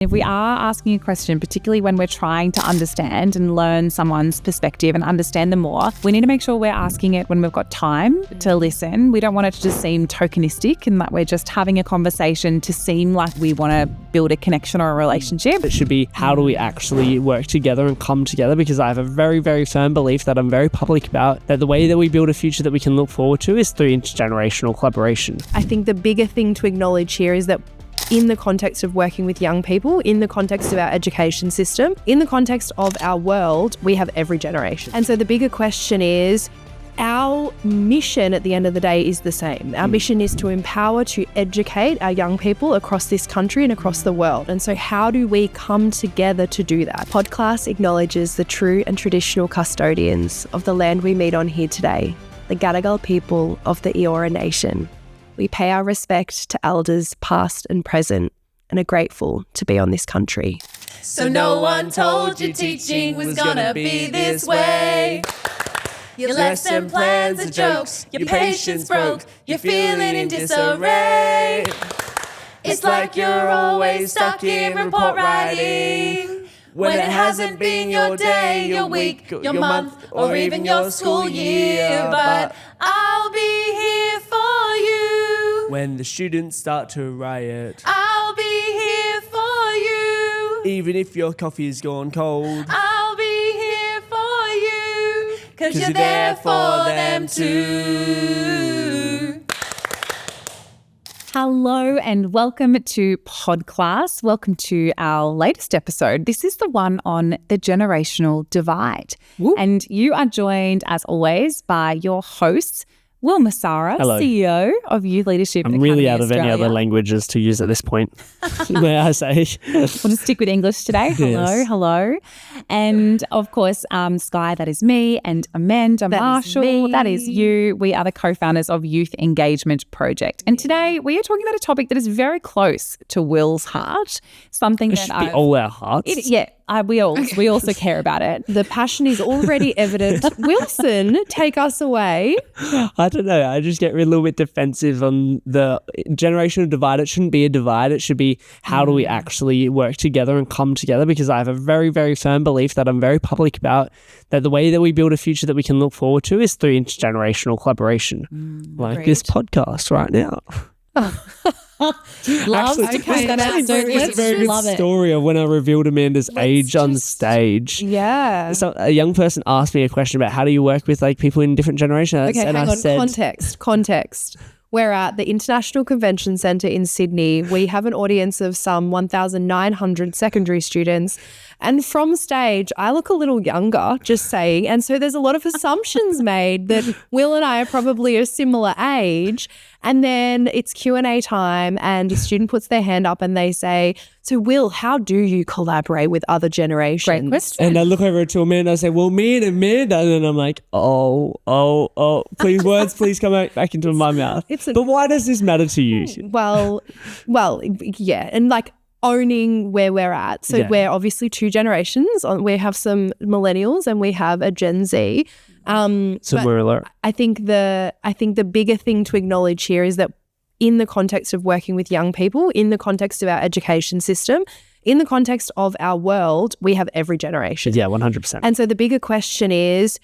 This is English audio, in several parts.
If we are asking a question, particularly when we're trying to understand and learn someone's perspective and understand them more, we need to make sure we're asking it when we've got time to listen. We don't want it to just seem tokenistic and that we're just having a conversation to seem like we want to build a connection or a relationship. It should be, how do we actually work together and come together? Because I have a very, very firm belief that I'm very public about, that the way that we build a future that we can look forward to is through intergenerational collaboration. I think the bigger thing to acknowledge here is that in the context of working with young people, in the context of our education system, in the context of our world, we have every generation. And so the bigger question is, our mission at the end of the day is the same. Our mission is to empower, to educate our young people across this country and across the world. And so how do we come together to do that? Podclass acknowledges the true and traditional custodians of the land we meet on here today, the Gadigal people of the Eora Nation. We pay our respect to elders past and present and are grateful to be on this country. So no one told you teaching was gonna be this way. Your lesson plans are jokes, your patience broke, you're feeling in disarray. It's like you're always stuck in report writing, when it hasn't been your day, your week, your month, or even your school year. But I'll be here for you when the students start to riot. I'll be here for you Even if your coffee's gone cold. I'll be here for you, 'cause you're there for them too. Hello and welcome to Podclass. Welcome to our latest episode. This is the one on the generational divide. Woo. And you are joined, as always, by your hosts, Wil Masara, Hello. CEO of Youth Leadership I'm Academy really out of any Australia. other languages to use at this point, may I say. We'll just stick with English today. Hello, Yes. hello. And of course, Skye, that is me, and Amanda That is Marshall, me. that is you. We are the co-founders of Youth Engagement Project. And today we are talking about a topic that is very close to Wil's heart, something It that should be all our hearts. we also care about it. The passion is already evident. Wilson, take us away. I don't know. I just get a little bit defensive on the generational divide. It shouldn't be a divide. It should be, how do we actually work together and come together? Because I have a very, very firm belief that I'm very public about, that the way that we build a future that we can look forward to is through intergenerational collaboration, like agreed. this podcast right now. Love to cut that out. So It's a very good love it. story of when I revealed Amanda's age on stage. Yeah. So a young person asked me a question about, how do you work with like people in different generations? Okay, and hang I on. said, Context. We're at the International Convention Centre in Sydney. We have an audience of some 1,900 secondary students. And from stage, I look a little younger, just saying. And so there's a lot of assumptions made that Wil and I are probably a similar age. And then it's Q&A time and a student puts their hand up and they say, so Wil, how do you collaborate with other generations? Great question. and I look over to Amanda and I say, well, me and Amanda. And then I'm like, please, words, please come back into my mouth. But why does this matter to you? Well, yeah. And like owning where we're at. So Yeah. we're obviously two generations. We have some millennials and we have a Gen Z. So but we're alert. I think the bigger thing to acknowledge here is that in the context of working with young people, in the context of our education system, in the context of our world, we have every generation. Yeah, 100%. And so the bigger question is,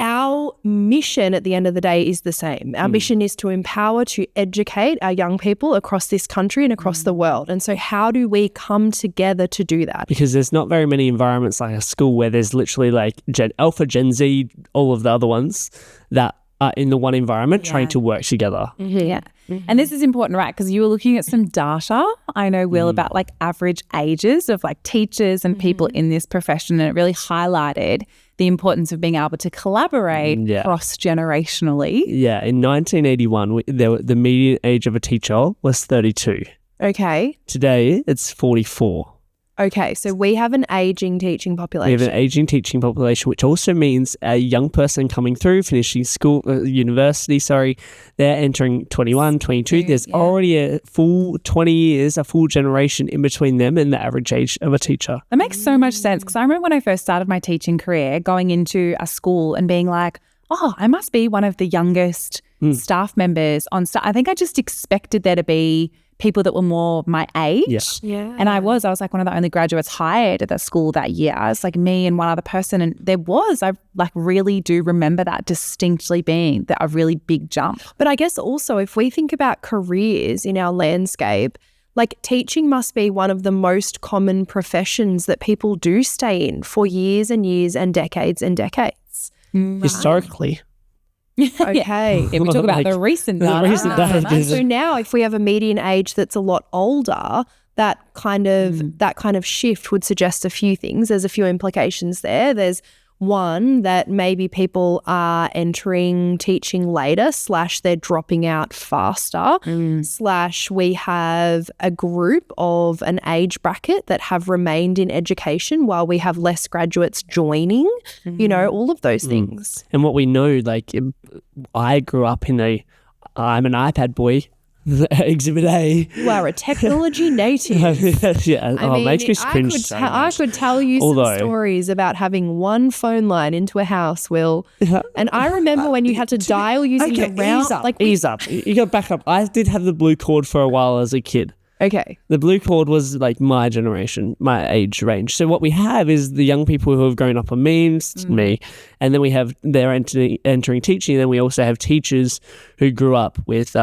our mission at the end of the day is the same. Our mission is to empower, to educate our young people across this country and across the world. And so how do we come together to do that? Because there's not very many environments like a school where there's literally like Alpha, Gen Z, all of the other ones that are in the one environment trying to work together. Yeah. And this is important, right? Because you were looking at some data, I know, Wil, about like average ages of like teachers and people in this profession. And it really highlighted the importance of being able to collaborate cross-generationally. Yeah, in 1981, the median age of a teacher was 32. Okay. Today, it's 44. Okay, so we have an aging teaching We population. have an aging teaching population, which also means a young person coming through, finishing school, university, they're entering 21, 22. There's already a full 20 years, a full generation in between them and the average age of a teacher. That makes so much sense, because I remember when I first started my teaching career, going into a school and being like, oh, I must be one of the youngest staff members on staff. I think I just expected there to be people that were more my age. Yeah. And I was like one of the only graduates hired at the school that year. It's like me and one other person. And I like really do remember that distinctly being a really big jump. But I guess also if we think about careers in our landscape, like teaching must be one of the most common professions that people do stay in for years and years and decades and decades. Historically. Okay. Yeah, we talk about Like, the recent the data. recent data. So now if we have a median age that's a lot older, that kind of shift would suggest a few things. There's a few implications there. There's one, that maybe people are entering teaching later / they're dropping out faster / we have a group of an age bracket that have remained in education while we have less graduates joining, all of those things. And what we know, like I grew up I'm an iPad boy. Exhibit A. You are a technology native. Yeah, it makes me cringe. I could tell you some stories about having one phone line into a house, Wil. And I remember when you had to dial using the round. Ease up. You got back up. I did have the blue cord for a while as a kid. Okay. The blue cord was like my generation, my age range. So what we have is the young people who have grown up on memes, me, and then we have they're entering teaching, and then we also have teachers who grew up with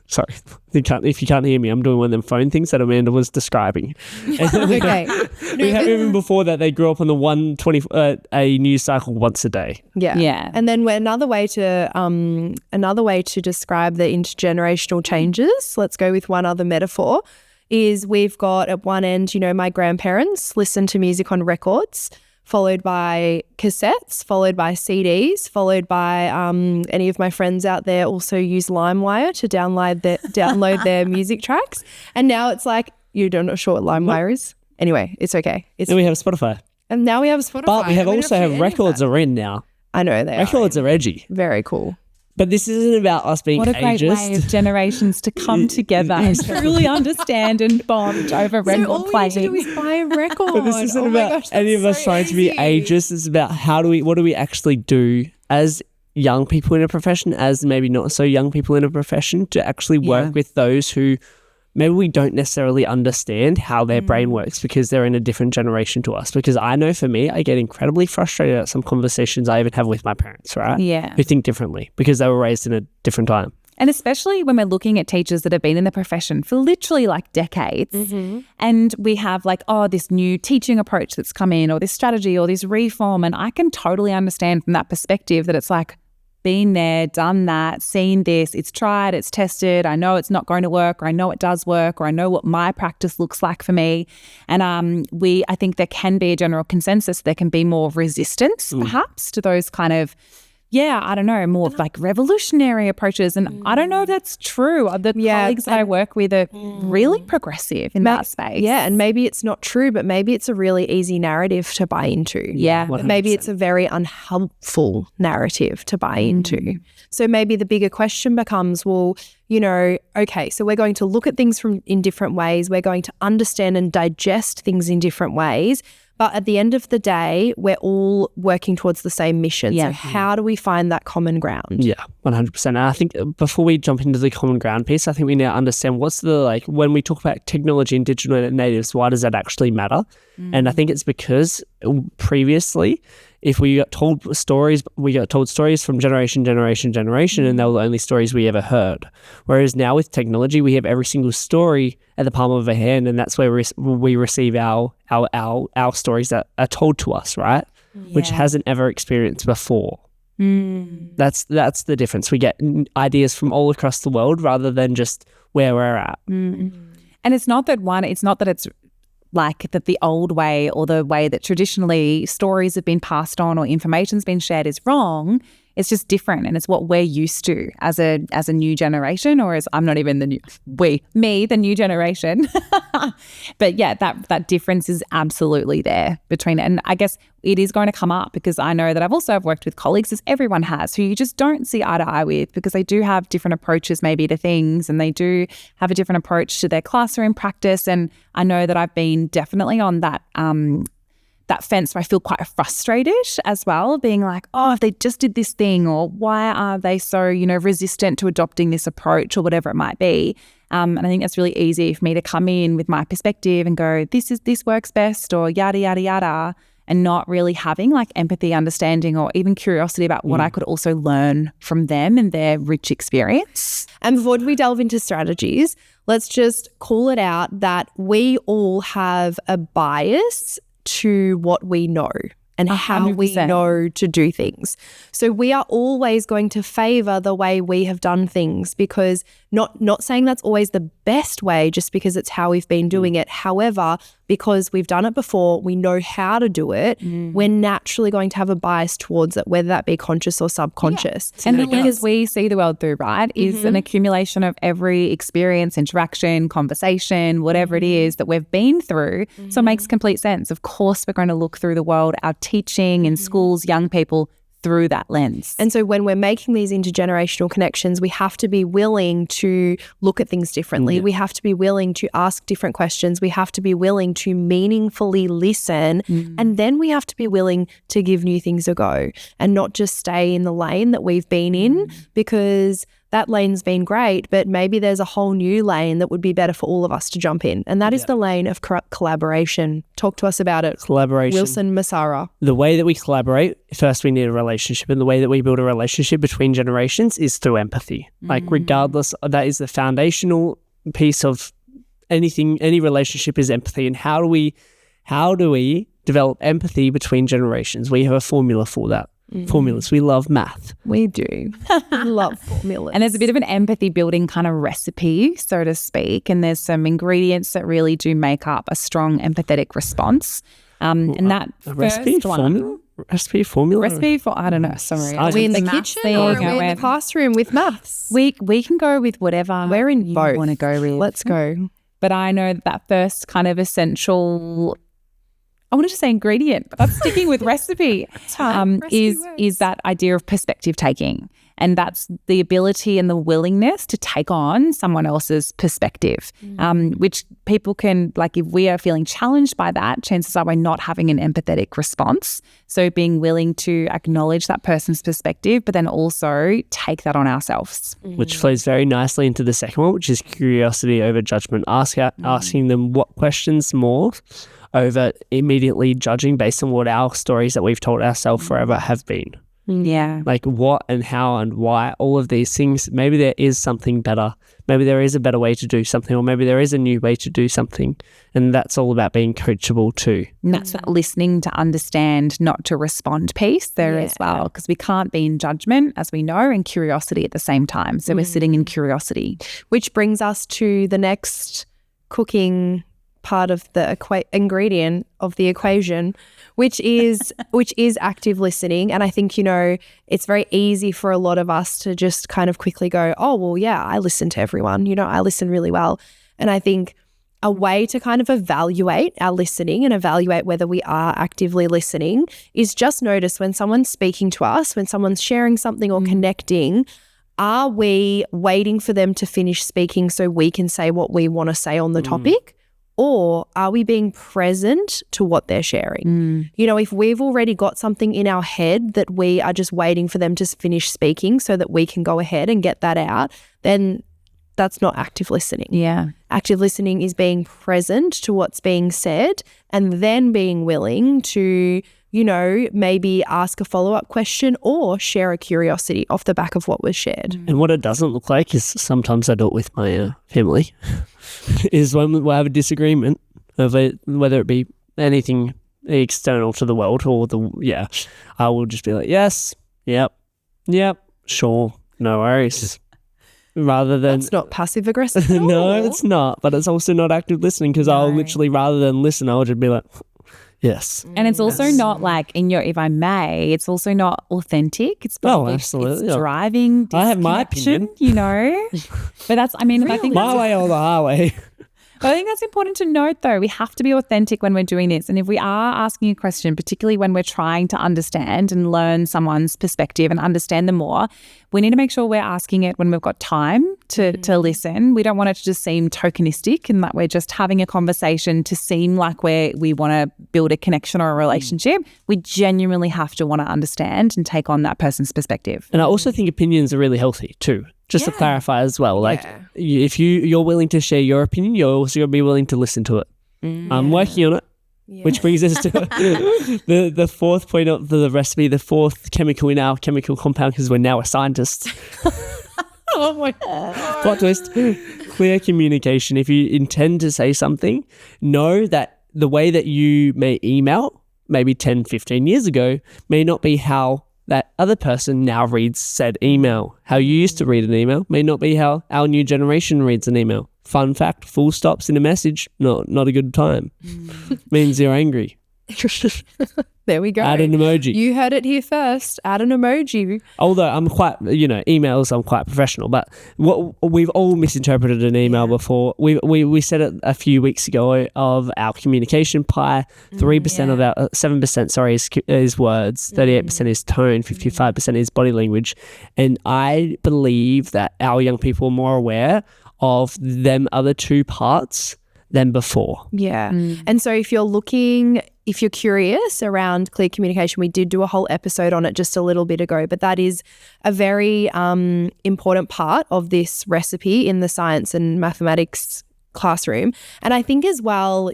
sorry, if you can't hear me, I'm doing one of them phone things that Amanda was describing. Okay. We have even before that, they grew up on the 120 a news cycle once a day. Yeah. And then another way to describe the intergenerational changes, let's go with one other metaphor, is we've got at one end, my grandparents listen to music on records, followed by cassettes, followed by CDs, followed by any of my friends out there also use LimeWire to download their music tracks. And now it's like, you're not sure what LimeWire is? Anyway, it's okay. Then we have Spotify. And now we have Spotify. But we have records are in now. I know they records are edgy. Very cool. But this isn't about us being What a great ageist. way of generations to come together and truly understand and bond over record playing. So all you do is buy a record. But this isn't about any of us trying to be ageist. It's about what do we actually do as young people in a profession, as maybe not so young people in a profession, to actually work with those who maybe we don't necessarily understand how their brain works because they're in a different generation to us. Because I know for me, I get incredibly frustrated at some conversations I even have with my parents, right? Yeah. Who think differently because they were raised in a different time. And especially when we're looking at teachers that have been in the profession for literally like decades, and we have like, this new teaching approach that's come in, or this strategy or this reform. And I can totally understand from that perspective that it's like, been there, done that, seen this, it's tried, it's tested, I know it's not going to work, or I know it does work, or I know what my practice looks like for me. And I think there can be a general consensus, there can be more resistance perhaps to those kind of, I don't know, more like revolutionary approaches. And I don't know if that's true. The colleagues that I work with are really progressive in that space. Yeah, and maybe it's not true, but maybe it's a really easy narrative to buy into. Yeah. But maybe it's a very unhelpful narrative to buy into. So maybe the bigger question becomes, well, okay, so we're going to look at things in different ways. We're going to understand and digest things in different ways. But at the end of the day, we're all working towards the same mission. Yeah. So how do we find that common ground? Yeah, 100%. And I think before we jump into the common ground piece, I think we need to understand what's when we talk about technology and digital natives, why does that actually matter? And I think it's because previously, if we got told stories from generation, and they were the only stories we ever heard. Whereas now with technology, we have every single story at the palm of our hand, and that's where we receive our stories that are told to us, right? Which hasn't ever experienced before. That's the difference. We get ideas from all across the world rather than just where we're at. And it's not that it's like that the old way or the way that traditionally stories have been passed on or information's been shared is wrong. It's just different, and it's what we're used to as a new generation, or as I'm not even the new generation. But yeah, that difference is absolutely there between it. And I guess it is going to come up because I know that I've worked with colleagues, as everyone has, who you just don't see eye to eye with because they do have different approaches maybe to things, and they do have a different approach to their classroom practice. And I know that I've been definitely on that that fence where I feel quite frustrated as well, being like, oh, if they just did this thing, or why are they so, resistant to adopting this approach or whatever it might be. And I think that's really easy for me to come in with my perspective and go, this works best, or yada, yada, yada, and not really having like empathy, understanding, or even curiosity about what I could also learn from them and their rich experience. And before we delve into strategies, let's just call it out that we all have a bias to what we know and how we 100%. know to do things. So we are always going to favor the way we have done things, because not saying that's always the best way just because it's how we've been doing it. However, because we've done it before, we know how to do it, we're naturally going to have a bias towards it, whether that be conscious or subconscious. And the lens we see the world through, right, is an accumulation of every experience, interaction, conversation, whatever it is that we've been through. So it makes complete sense. Of course, we're going to look through the world, our teaching in schools, young people, through that lens. And so when we're making these intergenerational connections, we have to be willing to look at things differently. We have to be willing to ask different questions. We have to be willing to meaningfully listen. And then we have to be willing to give new things a go and not just stay in the lane that we've been in, because that lane's been great, but maybe there's a whole new lane that would be better for all of us to jump in. And that is the lane of collaboration. Talk to us about it. Collaboration. Wil Masara. The way that we collaborate, first we need a relationship, and the way that we build a relationship between generations is through empathy. Like regardless, that is the foundational piece of anything, any relationship is empathy. And how do we develop empathy between generations? We have a formula for that. Formulas. We love math. We do. We love formulas. And there's a bit of an empathy building kind of recipe, so to speak. And there's some ingredients that really do make up a strong empathetic response. And that A recipe first one, formula? Recipe formula? recipe for, I don't know, sorry. Are we in the maths kitchen thing, or are we in we're- the classroom with maths? We can go with whatever We're in you both. want to go with. Let's go. But I know that first kind of essential, I wanted to say ingredient, but that's sticking with recipe, is that idea of perspective taking. And that's the ability and the willingness to take on someone else's perspective, which people can, like if we are feeling challenged by that, chances are we're not having an empathetic response. So being willing to acknowledge that person's perspective, but then also take that on ourselves. Which flows very nicely into the second one, which is curiosity over judgment. Asking them what questions more over immediately judging based on what our stories that we've told ourselves forever have been. Yeah. Like what and how and why, all of these things. Maybe there is something better. Maybe there is a better way to do something, or maybe there is a new way to do something. And that's all about being coachable too. And that's that listening to understand, not to respond piece there as well, because we can't be in judgment, as we know, and curiosity at the same time. So we're sitting in curiosity. Which brings us to the next cooking part of the ingredient of the equation, which is active listening. And I think, it's very easy for a lot of us to just kind of quickly go, oh, well, yeah, I listen to everyone, I listen really well. And I think a way to kind of evaluate our listening and evaluate whether we are actively listening is just notice when someone's speaking to us, when someone's sharing something or connecting, are we waiting for them to finish speaking so we can say what we want to say on the topic? Or are we being present to what they're sharing? If we've already got something in our head that we are just waiting for them to finish speaking so that we can go ahead and get that out, then that's not active listening. Yeah. Active listening is being present to what's being said and then being willing to, maybe ask a follow-up question or share a curiosity off the back of what was shared. And what it doesn't look like is sometimes I do it with my family, is when we have a disagreement of it, whether it be anything external to the world or I will just be like, yes, yep, sure, no worries. Rather than... That's not passive-aggressive. No, it's not. But it's also not active listening, because I'll literally, rather than listen, I'll just be like... Yes. And it's also not like if I may, it's also not authentic. It's probably, absolutely. It's driving. I have my opinion. But that's, I think my way or the highway. But I think that's important to note, though. We have to be authentic when we're doing this. And if we are asking a question, particularly when we're trying to understand and learn someone's perspective and understand them more, we need to make sure we're asking it when we've got time to listen. We don't want it to just seem tokenistic and that we're just having a conversation to seem like we want to build a connection or a relationship. We genuinely have to want to understand and take on that person's perspective. And I also think opinions are really healthy too. Just to clarify as well, like if you're willing to share your opinion, you're also going to be willing to listen to it. I'm working on it. Yeah. Which brings us to the fourth point of the recipe, the fourth chemical in our chemical compound, because we're now a scientist. Oh my God. Plot twist. Clear communication. If you intend to say something, know that the way that you may email, maybe 10, 15 years ago, may not be how that other person now reads said email. How you used to read an email may not be how our new generation reads an email. Fun fact, full stops in a message, not a good time. Means you're angry. There we go. Add an emoji. You heard it here first. Add an emoji. Although I'm quite, emails, I'm quite professional, but what we've all misinterpreted an email before. We said it a few weeks ago of our communication pie. 3% of our 7%, is words. 38% is tone. 55% is body language. And I believe that our young people are more aware of them other two parts than before. Yeah. And so if you're curious around clear communication, we did do a whole episode on it just a little bit ago, but that is a very important part of this recipe in the science and mathematics classroom. And I think as well,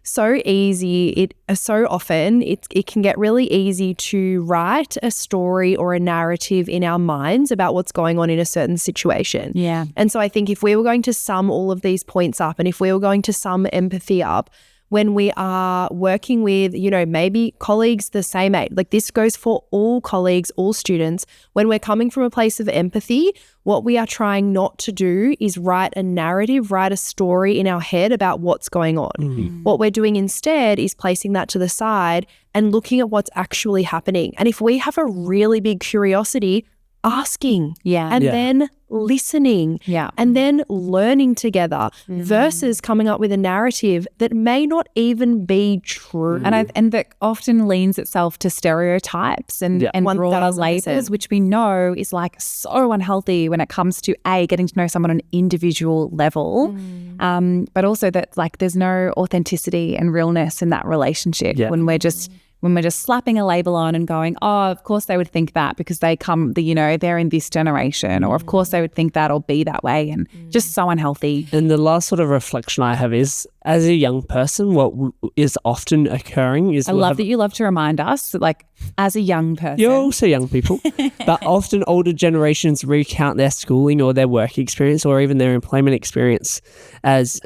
so easy, so often it can get really easy to write a story or a narrative in our minds about what's going on in a certain situation. Yeah. And so I think if we were going to sum all of these points up and if we were going to sum empathy up, when we are working with, maybe colleagues the same age, like this goes for all colleagues, all students, when we're coming from a place of empathy, what we are trying not to do is write a narrative, write a story in our head about what's going on. What we're doing instead is placing that to the side and looking at what's actually happening. And if we have a really big curiosity, asking and then listening and then learning together versus coming up with a narrative that may not even be true. And that often leans itself to stereotypes and broader labels, which we know is like so unhealthy when it comes to getting to know someone on an individual level, but also that like there's no authenticity and realness in that relationship when we're just slapping a label on and going, oh, of course they would think that because they're in this generation, or of course they would think that or be that way, and just so unhealthy. And the last sort of reflection I have is, as a young person, what is often occurring is... I love that you love to remind us that, like, as a young person... You're also young people, but often older generations recount their schooling or their work experience or even their employment experience as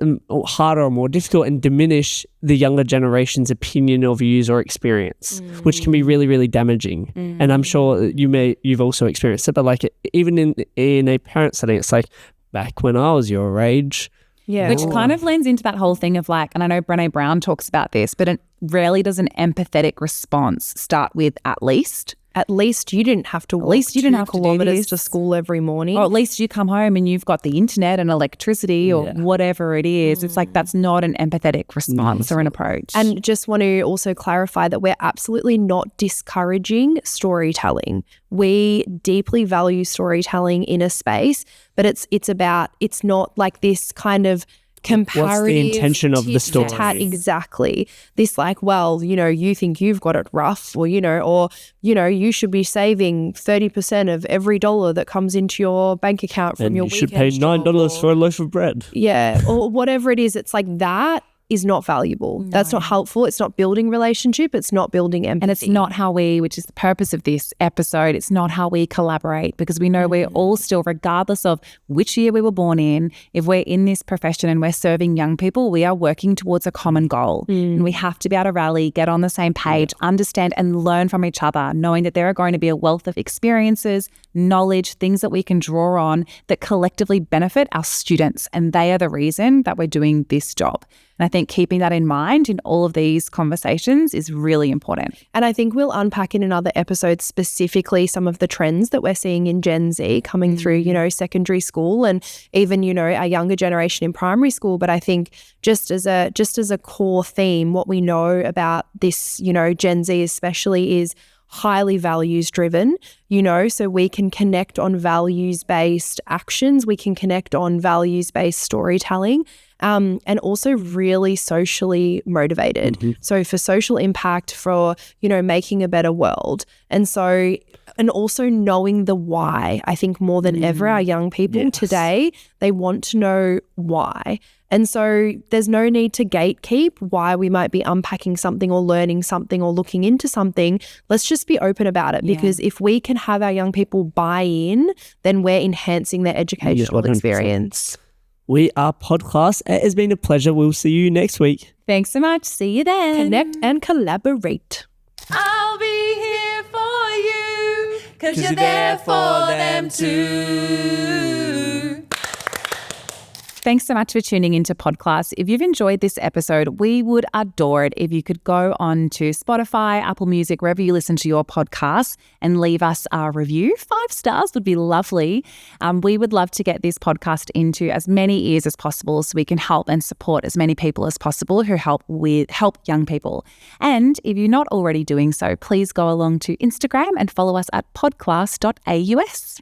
harder or more difficult and diminish the younger generation's opinion or views or experience, which can be really, really damaging. And I'm sure you've also experienced it, but like even in a parent setting, it's like, back when I was your age... Yeah. Which kind of leans into that whole thing of like, and I know Brené Brown talks about this, but it rarely does an empathetic response start with at least. At least you didn't have to walk 2 kilometers to school every morning. Or at least you come home and you've got the internet and electricity or whatever it is. It's like that's not an empathetic response or an approach. And just want to also clarify that we're absolutely not discouraging storytelling. We deeply value storytelling in a space, but it's not like this kind of comparative. What's the intention of the story? Exactly. This like, well, you think you've got it rough, or, you should be saving 30% of every dollar that comes into your bank account from your weekend. And you should pay $9 for a loaf of bread. Yeah. Or whatever it is. It's like that is not valuable. No. That's not helpful. It's not building relationship. It's not building empathy. And it's not how which is the purpose of this episode, it's not how we collaborate, because we know we're all still, regardless of which year we were born in, if we're in this profession and we're serving young people, we are working towards a common goal. And we have to be able to rally, get on the same page, understand and learn from each other, knowing that there are going to be a wealth of experiences, knowledge, things that we can draw on that collectively benefit our students. And they are the reason that we're doing this job. And I think think keeping that in mind in all of these conversations is really important. And I think we'll unpack in another episode specifically some of the trends that we're seeing in Gen Z coming through, you know, secondary school and even, you know, our younger generation in primary school. But I think just as a core theme, what we know about this, you know, Gen Z especially is highly values driven, you know, so we can connect on values-based actions, we can connect on values-based storytelling, and also really socially motivated. So for social impact, for, you know, making a better world. And so, and also knowing the why. I think more than ever, our young people today, they want to know why. And so there's no need to gatekeep why we might be unpacking something or learning something or looking into something. Let's just be open about it, because if we can have our young people buy in, then we're enhancing their educational experience. We are Podclass. It has been a pleasure. We'll see you next week. Thanks so much. See you then. Connect and collaborate. I'll be here for you, 'cause you're there for them too. Thanks so much for tuning into Podclass. If you've enjoyed this episode, we would adore it if you could go on to Spotify, Apple Music, wherever you listen to your podcasts, and leave us a review. 5 stars would be lovely. We would love to get this podcast into as many ears as possible so we can help and support as many people as possible who help young people. And if you're not already doing so, please go along to Instagram and follow us at podclass.aus.